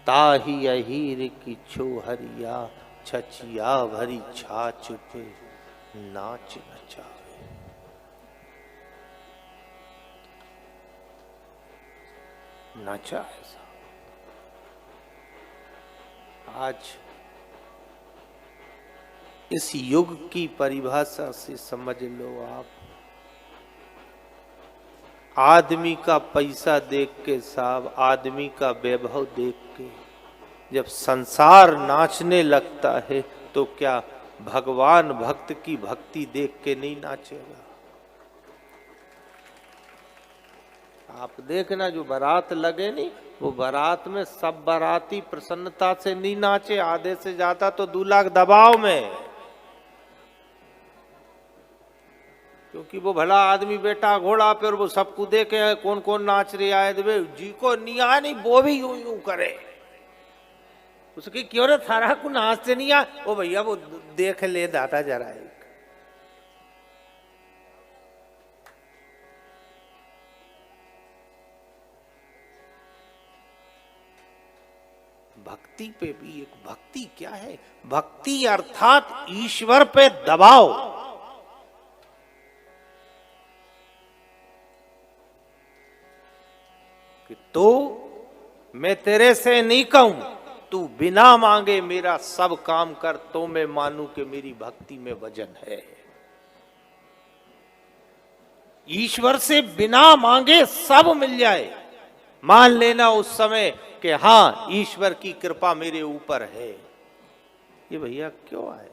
ताही अहीर की छोहरिया, छचिया भरी छाछ पे नाच नचावे। नाचा ऐसा आज इस युग की परिभाषा से समझ लो आप, आदमी का पैसा देख के साहब, आदमी का वैभव देख के जब संसार नाचने लगता है तो क्या भगवान भक्त की भक्ति देख के नहीं नाचेगा? आप देखना जो बारात लगे नहीं, वो बारात में सब बाराती प्रसन्नता से नहीं नाचे, आधे से ज्यादा तो दूल्हा दबाव में, क्योंकि वो भला आदमी बेटा घोड़ा पर वो सबको देखे कौन कौन नाच रहे आए जी को नहीं आए नहीं वो भी यूं यूं करे, उसकी क्यों रे थारा को नाचते नहीं आ, वो भैया वो देख ले दादा जरा एक। भक्ति पे भी एक भक्ति क्या है? भक्ति अर्थात ईश्वर पे दबाव। कि तो मैं तेरे से नहीं कहूं, तू बिना मांगे मेरा सब काम कर, तो मैं मानूं कि मेरी भक्ति में वजन है। ईश्वर से बिना मांगे सब मिल जाए, मान लेना उस समय कि हां ईश्वर की कृपा मेरे ऊपर है। ये भैया क्यों आए?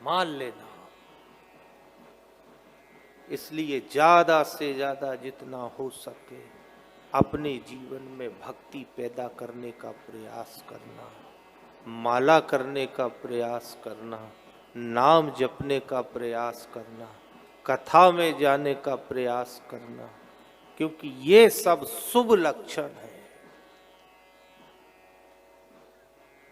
मान लेना। इसलिए ज्यादा से ज्यादा जितना हो सके अपने जीवन में भक्ति पैदा करने का प्रयास करना, माला करने का प्रयास करना, नाम जपने का प्रयास करना, कथा में जाने का प्रयास करना, क्योंकि ये सब शुभ लक्षण है।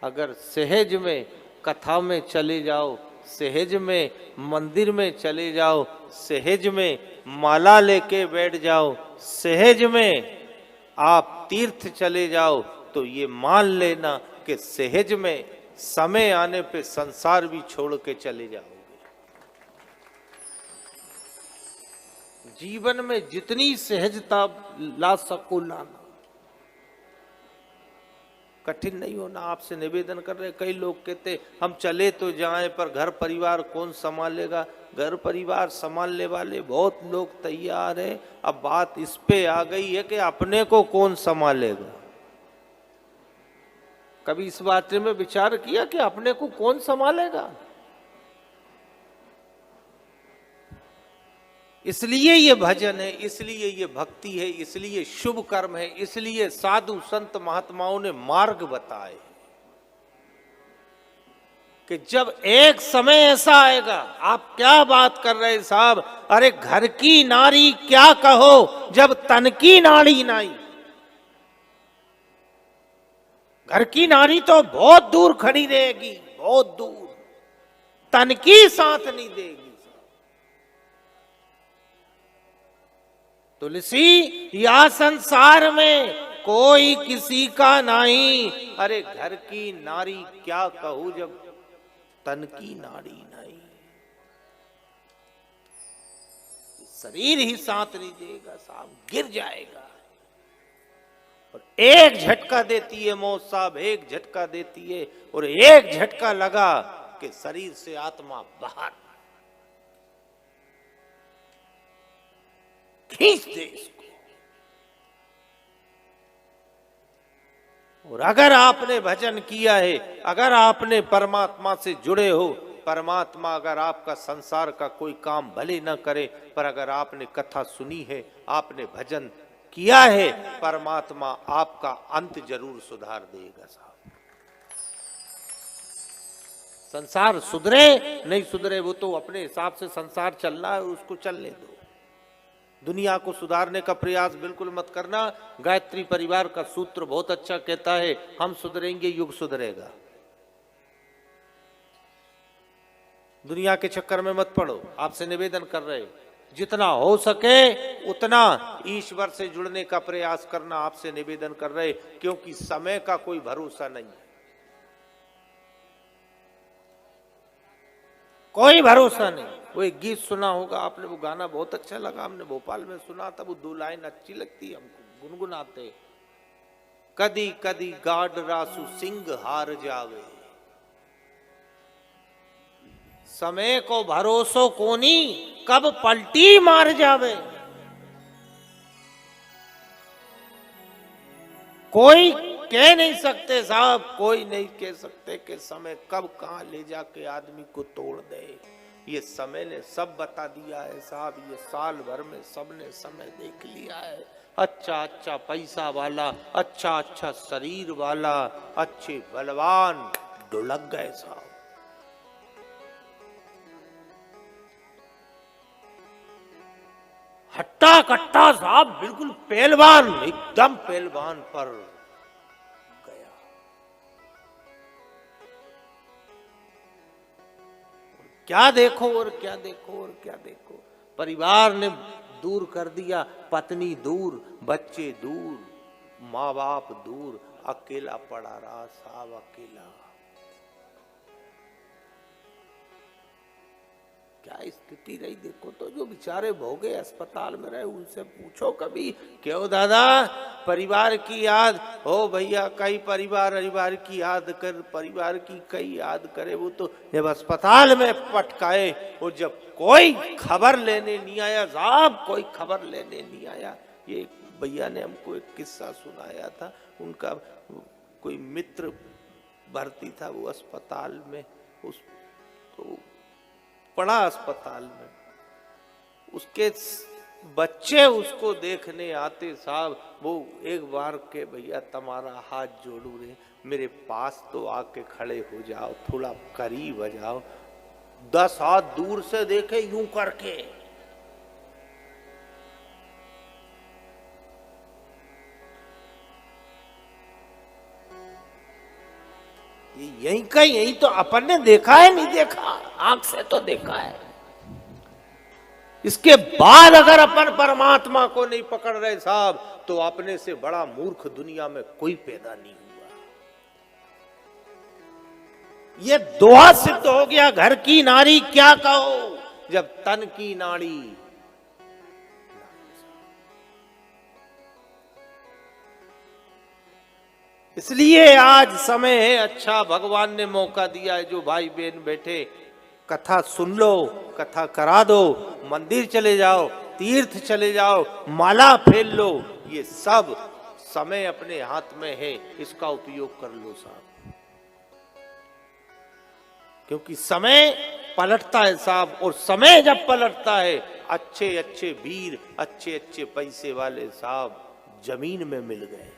अगर सहज में कथा में चले जाओ, सहज में मंदिर में चले जाओ, सहज में माला लेके बैठ जाओ, सहज में आप तीर्थ चले जाओ, तो ये मान लेना कि सहज में समय आने पे संसार भी छोड़ के चले जाओगे। जीवन में जितनी सहजता ला सको लाना, कठिन नहीं होना। आपसे निवेदन कर रहे, कई लोग कहते हम चले तो जाएं पर घर परिवार कौन संभालेगा? घर परिवार संभालने वाले बहुत लोग तैयार हैं, अब बात इस पे आ गई है कि अपने को कौन संभालेगा। कभी इस बारे में विचार किया कि अपने को कौन संभालेगा? इसलिए ये भजन है, इसलिए ये भक्ति है, इसलिए शुभ कर्म है, इसलिए साधु संत महात्माओं ने मार्ग बताए कि जब एक समय ऐसा आएगा। आप क्या बात कर रहे साहब? अरे घर की नारी क्या कहो जब तन की नाड़ी नहीं। घर की नारी तो बहुत दूर खड़ी रहेगी, बहुत दूर, तन की साथ नहीं देगी। तुलसी या संसार में कोई किसी का नहीं, अरे घर की नारी क्या कहूं जब तन की नाड़ी नहीं। शरीर ही साथ नहीं देगा साहब, गिर जाएगा। और एक झटका देती है मौत साहब, एक झटका देती है, और एक झटका लगा कि शरीर से आत्मा बाहर खींच दे इसको। और अगर आपने भजन किया है, अगर आपने परमात्मा से जुड़े हो, परमात्मा अगर आपका संसार का कोई काम भले न करे, पर अगर आपने कथा सुनी है, आपने भजन किया है, परमात्मा आपका अंत जरूर सुधार देगा साहब। संसार सुधरे नहीं सुधरे वो तो अपने हिसाब से संसार चल रहा है, उसको चलने दो। दुनिया को सुधारने का प्रयास बिल्कुल मत करना। गायत्री परिवार का सूत्र बहुत अच्छा कहता है, हम सुधरेंगे युग सुधरेगा। दुनिया के चक्कर में मत पड़ो। आपसे निवेदन कर रहे, जितना हो सके उतना ईश्वर से जुड़ने का प्रयास करना आपसे निवेदन कर रहे, क्योंकि समय का कोई भरोसा नहीं है, कोई भरोसा नहीं। वो एक गीत सुना होगा आपने, वो गाना बहुत अच्छा लगा, हमने भोपाल में सुना था, वो 2 लाइन अच्छी लगती है हमको, गुनगुनाते। कदी कदी गाड रासु सिंह हार जावे, समय को भरोसो कोनी कब पलटी मार जावे। कोई कह नहीं सकते साहब, कोई नहीं कह सकते कि समय कब कहां ले जाके आदमी को तोड़ दे। ये समय ने सब बता दिया है साहब, ये साल भर में सबने समय देख लिया है। अच्छा अच्छा पैसा वाला, अच्छा अच्छा शरीर वाला, अच्छे बलवान ढुलक गए साहब। हट्टा कट्टा साहब बिल्कुल पहलवान, एकदम पहलवान पर गया। क्या देखो और क्या देखो और क्या देखो, परिवार ने दूर कर दिया, पत्नी दूर, बच्चे दूर, माँ बाप दूर, अकेला पड़ा रहा साहब, अकेला। क्या स्थिति रही देखो तो। जो बेचारे भोगे अस्पताल में रहे उनसे पूछो कभी, क्यों दादा परिवार की याद हो भैया, कई परिवार की याद कर, परिवार की कई याद करे। वो तो जब अस्पताल में पटकाए और जब कोई खबर लेने नहीं आया साहब, कोई खबर लेने नहीं आया। ये भैया ने हमको एक किस्सा सुनाया था, उनका कोई मित्र भर्ती था वो अस्पताल में, उस तो पड़ा अस्पताल में, उसके बच्चे उसको देखने आते साहब। वो एक बार के भैया तुम्हारा हाथ जोड़ू रे, मेरे पास तो आके खड़े हो जाओ, थोड़ा करीब आ जाओ। 10 हाथ दूर से देखे यूं करके, यही का यही तो अपन ने देखा है, नहीं देखा, आंख से तो देखा है। इसके बाद अगर अपन परमात्मा को नहीं पकड़ रहे साहब, तो अपने से बड़ा मूर्ख दुनिया में कोई पैदा नहीं हुआ। ये दोहा सिद्ध हो गया, घर की नारी क्या कहो जब तन की नाड़ी। इसलिए आज समय है अच्छा, भगवान ने मौका दिया है। जो भाई बहन बैठे कथा सुन लो, कथा करा दो, मंदिर चले जाओ, तीर्थ चले जाओ, माला फेर लो, ये सब समय अपने हाथ में है, इसका उपयोग कर लो साहब। क्योंकि समय पलटता है साहब, और समय जब पलटता है, अच्छे अच्छे वीर, अच्छे अच्छे पैसे वाले साहब जमीन में मिल गए।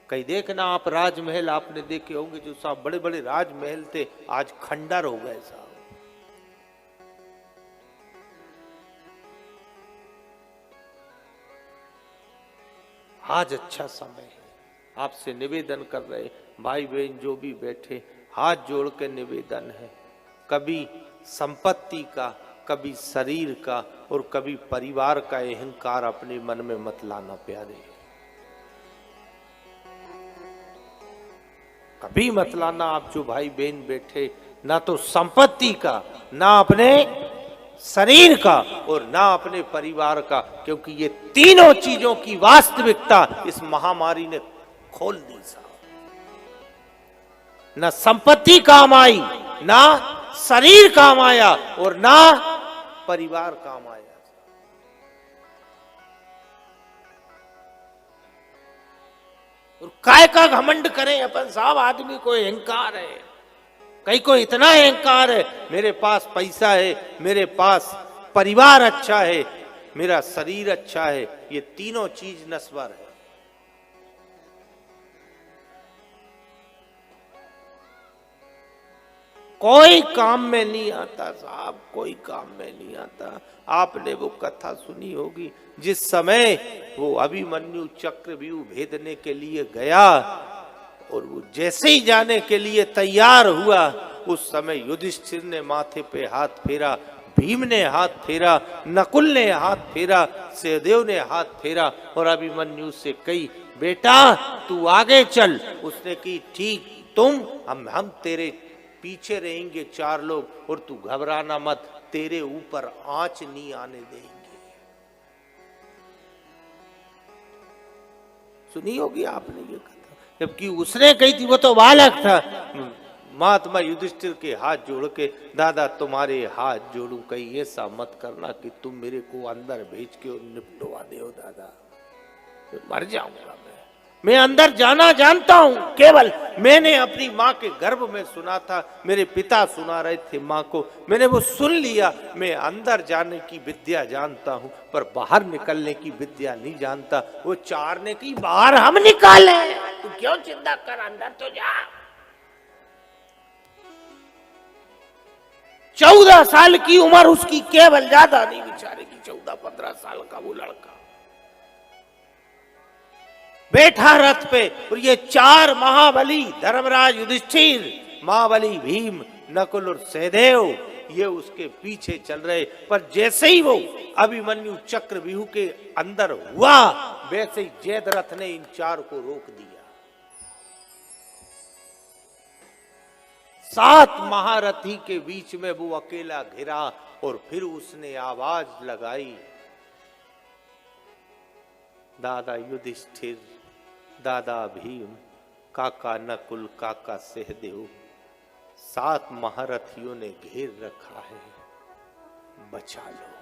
कहीं देखना आप, राजमहल आपने देखे होंगे, जो साहब बड़े बड़े राजमहल थे आज खंडर हो गए साहब। आज अच्छा समय है, आपसे निवेदन कर रहे भाई बहन जो भी बैठे, हाथ जोड़ के निवेदन है, कभी संपत्ति का, कभी शरीर का और कभी परिवार का अहंकार अपने मन में मत लाना प्यारे, कभी मत लाना। आप जो भाई बहन बैठे, ना तो संपत्ति का, ना अपने शरीर का और ना अपने परिवार का, क्योंकि ये तीनों चीजों की वास्तविकता इस महामारी ने खोल दी साहब। ना संपत्ति काम आई, ना शरीर काम आया और ना परिवार काम आया। और काय का घमंड करें अपन साहब, आदमी को अहंकार है, कई को इतना अहंकार है, मेरे पास पैसा है, मेरे पास परिवार अच्छा है, मेरा शरीर अच्छा है, ये तीनों चीज नश्वर है। कोई काम में नहीं आता साहब, कोई काम में नहीं आता। आपने वो कथा सुनी होगी, जिस समय वो अभिमन्यु चक्रव्यूह भेदने के लिए गया और वो जैसे ही जाने के लिए तैयार हुआ, उस समय युधिष्ठिर ने माथे पे हाथ फेरा, भीम ने हाथ फेरा, नकुल ने हाथ फेरा, सहदेव ने हाथ फेरा और अभिमन्यु से कही, बेटा तू आगे चल। उसने की ठीक, तुम हम तेरे पीछे रहेंगे 4 लोग, और तू घबराना मत, तेरे ऊपर आंच नहीं आने देंगे। सुनी होगी आपने ये कथा, जबकि उसने कही थी, वो तो बालक था। महात्मा युधिष्ठिर के हाथ जोड़ के, दादा तुम्हारे हाथ जोड़ू, कहीं ऐसा मत करना कि तुम मेरे को अंदर भेज के और निपटवा दो दादा, तो मर जाऊंगा मैं अंदर जाना जानता हूं। केवल मैंने अपनी माँ के गर्भ में सुना था, मेरे पिता सुना रहे थे माँ को, मैंने वो सुन लिया। मैं अंदर जाने की विद्या जानता हूं, पर बाहर निकलने की विद्या नहीं जानता। वो 4 ने की, बाहर हम निकाले, तू क्यों चिंता कर, अंदर तो जा। 14 साल की उम्र उसकी, केवल, ज्यादा नहीं बेचारे की, 14-15 साल का वो लड़का बैठा रथ पे, और ये 4 महाबली, धर्मराज युधिष्ठिर, महाबली भीम, नकुल और सहदेव, ये उसके पीछे चल रहे। पर जैसे ही वो अभिमन्यु चक्रव्यूह के अंदर हुआ, वैसे ही जयद्रथ ने इन 4 को रोक दिया। 7 महारथी के बीच में वो अकेला घिरा, और फिर उसने आवाज लगाई, दादा युधिष्ठिर, दादा भीम, काका नकुल, काका सहदेव, 7 महारथियों ने घेर रखा है, बचा लो।